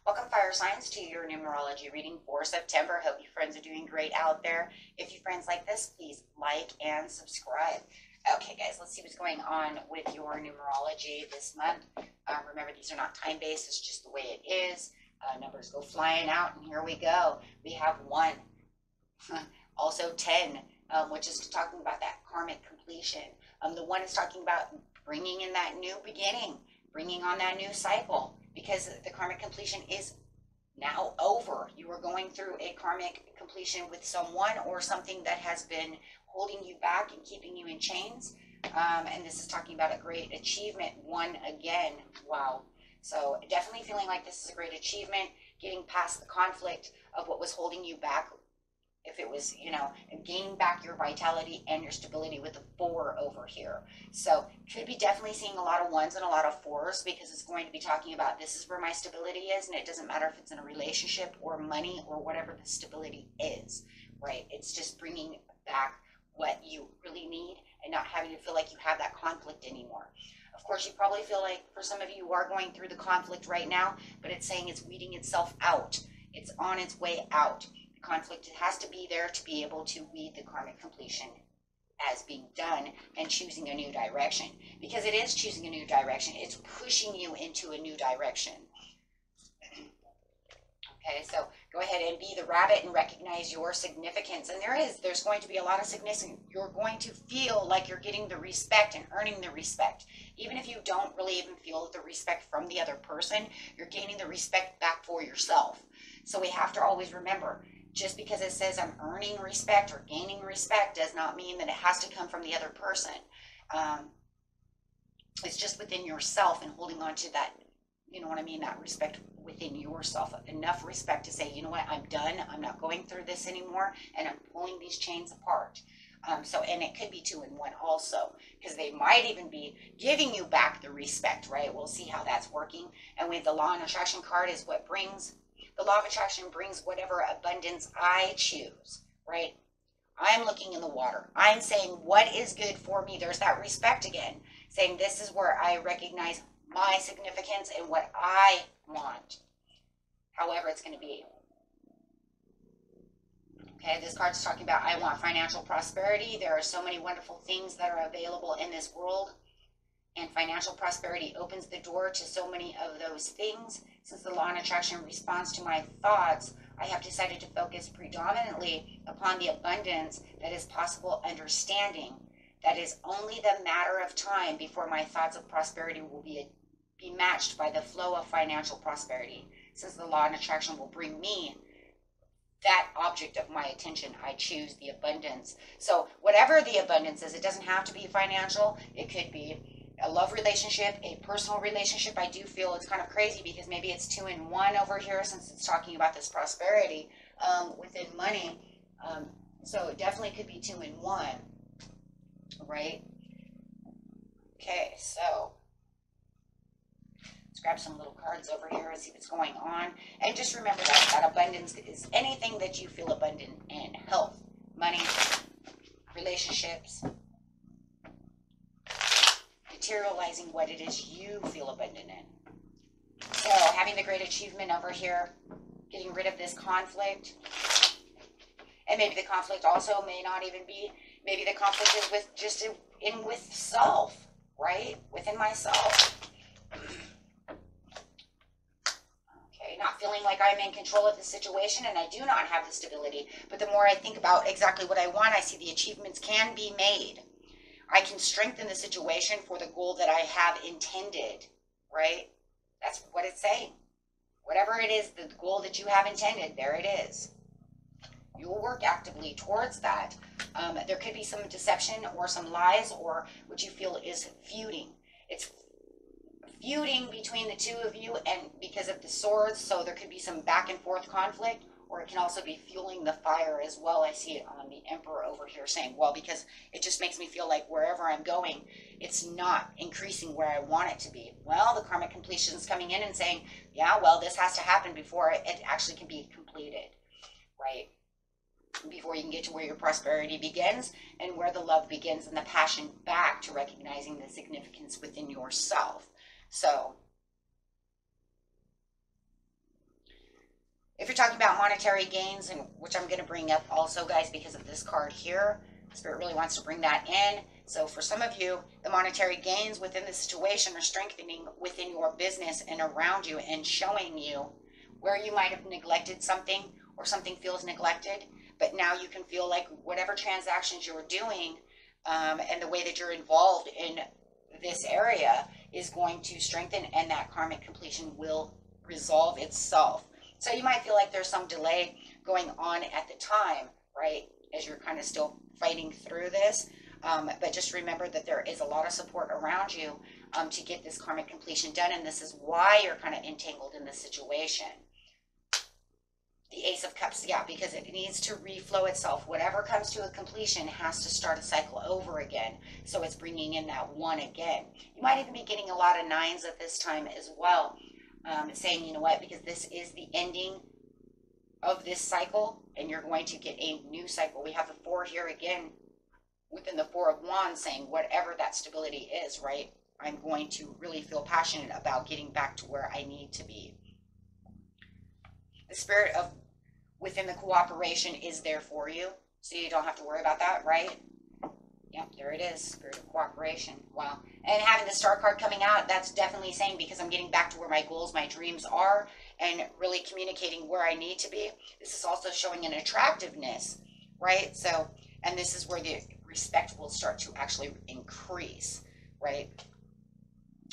Welcome, fire signs, to your numerology reading for September. Hope you friends are doing great out there. If you friends like this, please like and subscribe. Okay, guys, let's see what's going on with your numerology this month. Remember, these are not time-based. It's just the way it is. Numbers go flying out, and here we go. We have 1, also 10, which is talking about that karmic completion. The 1 is talking about bringing in that new beginning, bringing on that new cycle, because the karmic completion is now over. You are going through a karmic completion with someone or something that has been holding you back and keeping you in chains. And this is talking about a great achievement. 1 again. Wow. So definitely feeling like this is a great achievement, getting past the conflict of what was holding you back. If it was, gaining back your vitality and your stability with the 4 over here. So could be definitely seeing a lot of 1s and a lot of 4s, because it's going to be talking about this is where my stability is, and it doesn't matter if it's in a relationship or money or whatever the stability is, right? It's just bringing back what you really need and not having to feel like you have that conflict anymore. Of course, you probably feel like, for some of you are going through the conflict right now, but it's saying it's weeding itself out. It's on its way out. Conflict has to be there to be able to weed the karmic completion as being done and choosing a new direction, because it is choosing a new direction. It's pushing you into a new direction. Okay, so go ahead and be the rabbit and recognize your significance. And there's going to be a lot of significance. You're going to feel like you're getting the respect and earning the respect. Even if you don't really even feel the respect from the other person, you're gaining the respect back for yourself. So we have to always remember, just because it says I'm earning respect or gaining respect does not mean that it has to come from the other person. It's just within yourself and holding on to that, you know what I mean, that respect within yourself. Enough respect to say, you know what, I'm done. I'm not going through this anymore, and I'm pulling these chains apart. And it could be 2 and 1 also, because they might even be giving you back the respect, right? We'll see how that's working. And with the Law and Attraction card is what brings the Law of Attraction brings whatever abundance I choose, right? I'm looking in the water. I'm saying what is good for me. There's that respect again, saying this is where I recognize my significance and what I want, however it's going to be. Okay, this card's talking about I want financial prosperity. There are so many wonderful things that are available in this world, and financial prosperity opens the door to so many of those things. Since the Law and Attraction responds to my thoughts, I have decided to focus predominantly upon the abundance that is possible, understanding that is only the matter of time before my thoughts of prosperity will be matched by the flow of financial prosperity. Since the Law and Attraction will bring me that object of my attention, I choose the abundance. So whatever the abundance is, it doesn't have to be financial. It could be a love relationship, a personal relationship. I do feel it's kind of crazy because maybe it's 2 and 1 over here, since it's talking about this prosperity within money. So it definitely could be 2 and 1, right? Okay, so let's grab some little cards over here and see what's going on. And just remember that abundance is anything that you feel abundant in: health, money, relationships, materializing what it is you feel abundant in. So having the great achievement over here, getting rid of this conflict. And maybe the conflict also may not even be, maybe the conflict is with just with self, right? Within myself. Okay, not feeling like I'm in control of the situation and I do not have the stability. But the more I think about exactly what I want, I see the achievements can be made. I can strengthen the situation for the goal that I have intended, right? That's what it's saying. Whatever it is, the goal that you have intended, there it is. You'll work actively towards that. There could be some deception or some lies, or what you feel is feuding. It's feuding between the 2 of you, and because of the swords, so there could be some back and forth conflict. Or it can also be fueling the fire as well. I see it on the Emperor over here saying, well, because it just makes me feel like wherever I'm going, it's not increasing where I want it to be. Well, the karmic completion is coming in and saying, yeah, well, this has to happen before it actually can be completed, right? Before you can get to where your prosperity begins and where the love begins and the passion back to recognizing the significance within yourself. So If you're talking about monetary gains, and which I'm going to bring up also, guys, because of this card here, Spirit really wants to bring that in. So for some of you, the monetary gains within the situation are strengthening within your business and around you and showing you where you might have neglected something or something feels neglected, but now you can feel like whatever transactions you're doing and the way that you're involved in this area is going to strengthen, and that karmic completion will resolve itself. So you might feel like there's some delay going on at the time, right, as you're kind of still fighting through this. But just remember that there is a lot of support around you to get this karmic completion done, and this is why you're kind of entangled in this situation. The Ace of Cups, yeah, because it needs to reflow itself. Whatever comes to a completion has to start a cycle over again. So it's bringing in that one again. You might even be getting a lot of nines at this time as well. Saying, you know what, because this is the ending of this cycle, and you're going to get a new cycle. We have the 4 here again within the 4 of Wands, saying whatever that stability is, right, I'm going to really feel passionate about getting back to where I need to be. The spirit of within the cooperation is there for you, so you don't have to worry about that, right? Yep, there it is, spirit of cooperation. Wow. And having the star card coming out, that's definitely saying because I'm getting back to where my goals, my dreams are, and really communicating where I need to be. This is also showing an attractiveness, right? So, and this is where the respect will start to actually increase, right?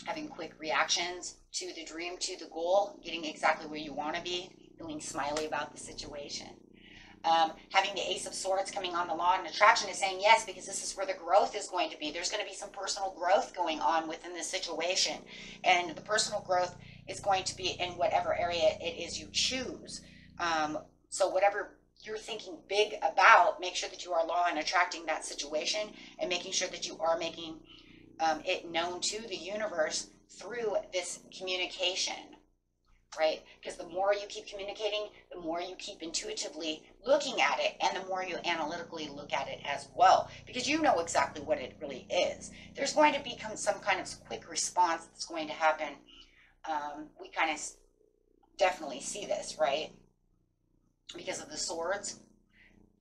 Having quick reactions to the dream, to the goal, getting exactly where you want to be, feeling smiley about the situation. Having the Ace of Swords coming on the law and attraction is saying yes, because this is where the growth is going to be. There's going to be some personal growth going on within this situation. And the personal growth is going to be in whatever area it is you choose. So whatever you're thinking big about, make sure that you are law and attracting that situation and making sure that you are making it known to the universe through this communication. Right? Because the more you keep communicating, the more you keep intuitively looking at it, and the more you analytically look at it as well, because you know exactly what it really is. There's going to become some kind of quick response that's going to happen. We kind of definitely see this, right? Because of the swords.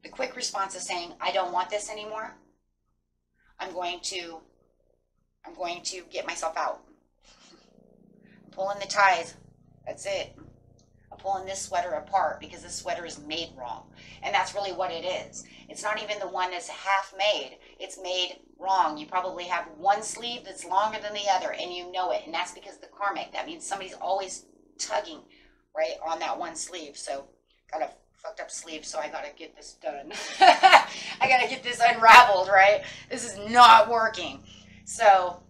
The quick response is saying, I don't want this anymore. I'm going to get myself out. I'm pulling the ties. That's it. I'm pulling this sweater apart because this sweater is made wrong. And that's really what it is. It's not even the one that's half made. It's made wrong. You probably have one sleeve that's longer than the other, and you know it. And that's because the karmic. That means somebody's always tugging, right, on that one sleeve. So got a fucked up sleeve, so I got to get this done. I got to get this unraveled, right? This is not working. So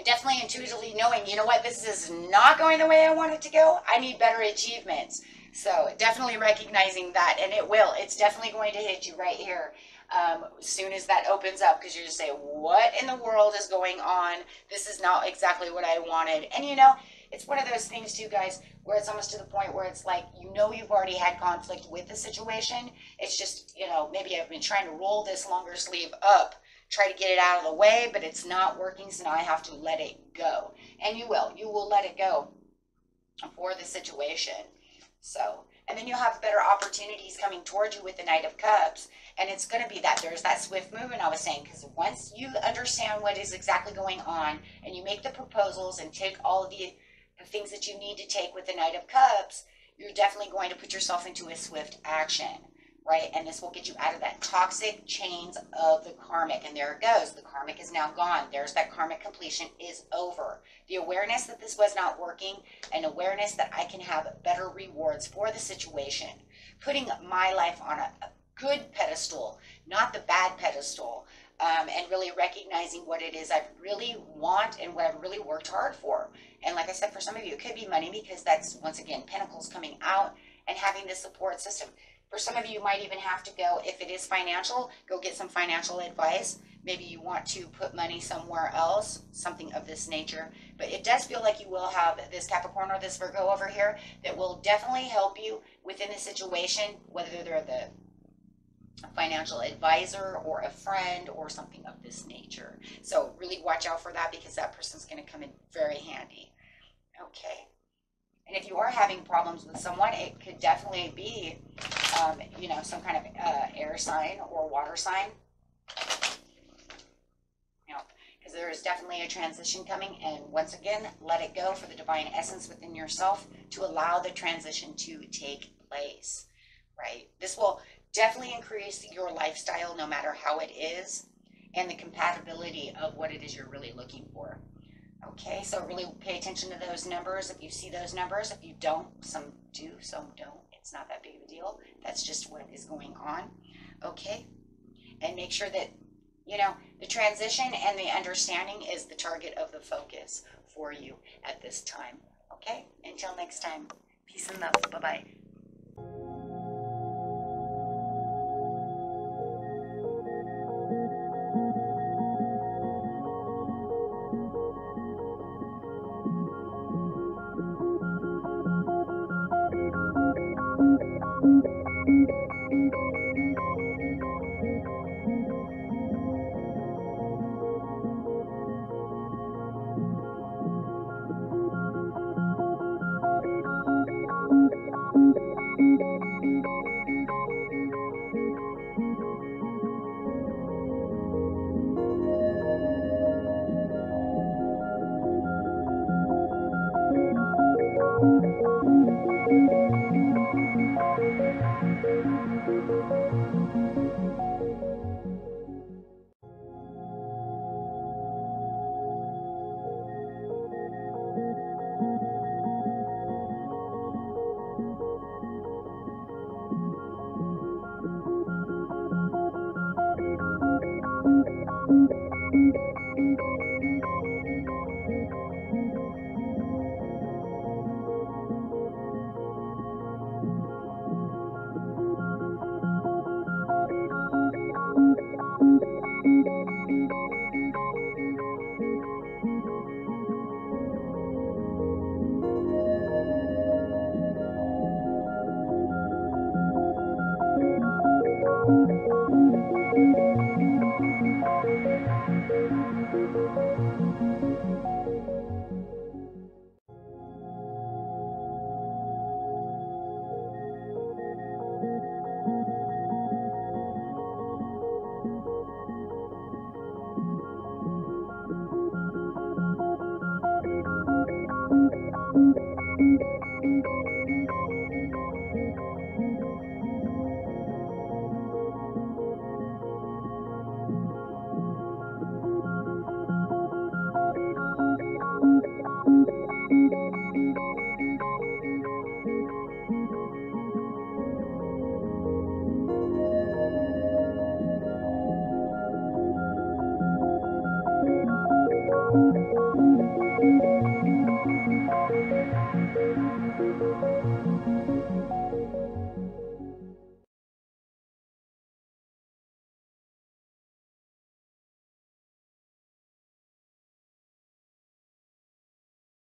definitely intuitively knowing, you know what, this is not going the way I want it to go. I need better achievements. So definitely recognizing that, and it will. It's definitely going to hit you right here as soon as that opens up, because you just say, what in the world is going on? This is not exactly what I wanted. And you know, it's one of those things too, guys, where it's almost to the point where it's like, you know, you've already had conflict with the situation. It's just, you know, maybe I've been trying to roll this longer sleeve up, try to get it out of the way, but it's not working, so now I have to let it go. And you will let it go for the situation. So, and then you'll have better opportunities coming towards you with the Knight of Cups, and it's going to be that there's that swift movement I was saying, because once you understand what is exactly going on, and you make the proposals and take all of the things that you need to take with the Knight of Cups, you're definitely going to put yourself into a swift action. Right? And this will get you out of that toxic chains of the karmic. And there it goes. The karmic is now gone. There's that karmic completion is over. The awareness that this was not working, and awareness that I can have better rewards for the situation. Putting my life on a good pedestal, not the bad pedestal. And really recognizing what it is I really want and what I've really worked hard for. And like I said, for some of you, it could be money, because that's, once again, Pentacles coming out and having the support system. For some of you, you might even have to go, if it is financial, go get some financial advice. Maybe you want to put money somewhere else, something of this nature. But it does feel like you will have this Capricorn or this Virgo over here that will definitely help you within the situation, whether they're the financial advisor or a friend or something of this nature. So really watch out for that, because that person's going to come in very handy. Okay. And if you are having problems with someone, it could definitely be, some kind of air sign or water sign. Because there is definitely a transition coming. And once again, let it go for the divine essence within yourself to allow the transition to take place, right? This will definitely increase your lifestyle no matter how it is and the compatibility of what it is you're really looking for. Okay, so really pay attention to those numbers. If you see those numbers, if you don't, some do, some don't. It's not that big of a deal. That's just what is going on. Okay, and make sure that, the transition and the understanding is the target of the focus for you at this time. Okay, until next time, peace and love. Bye-bye.